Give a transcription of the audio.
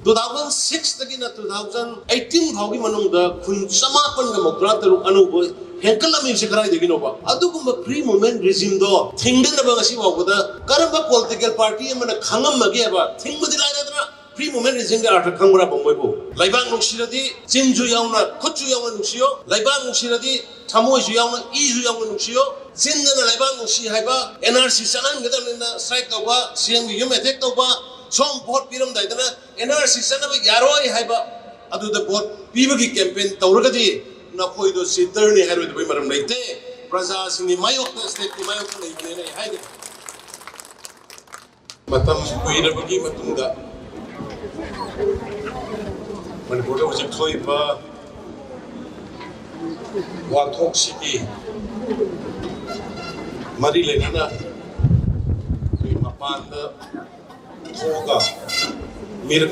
2006 तक 2018 फाउगी मनुंगदा खुन समापन का मौद्रा तरुक अनुब हेंकलमी से कराई देगी नोबा अदुगुम्बा फ्री मूवमेंट रिजिम दो थिंगदनबा गसी वागदा करंबा पॉलिटिकल पार्टी अमना खांगमगे बा थिंगबदि लायदना फ्री मूवमेंट रिजिम के अर्थ खांगबरा बंबोयबो लाइबांग नुंसिरदि चिनजु यावना खुचु यावना नुंसियो लाइबांग नुंसिरदि थामोइजु यावना इजु यावना नुंसियो चिनदना लाइबांग नुंसि हाइबा एनआरसी सनान गदमना स्ट्राइक तौबा सीएम की यूम अटैक तौबा सोम वोट पीरम दाइदना एनआरसी सनबा यारोय हाइबा अदुदा वोट पीबगी कैंपेन तौरगदि नखोइदो सिटरनी हाइरोइदो बै मरम लैते प्रजा सिंनि मायोक्ता स्टेट की मायोक्ता लैबने नै हाइदे मतम कुइरबगी मतुंगा मनपुर दा हजि थोइबा वाथोक सिटी मरी लेना मपान थोगा मिरक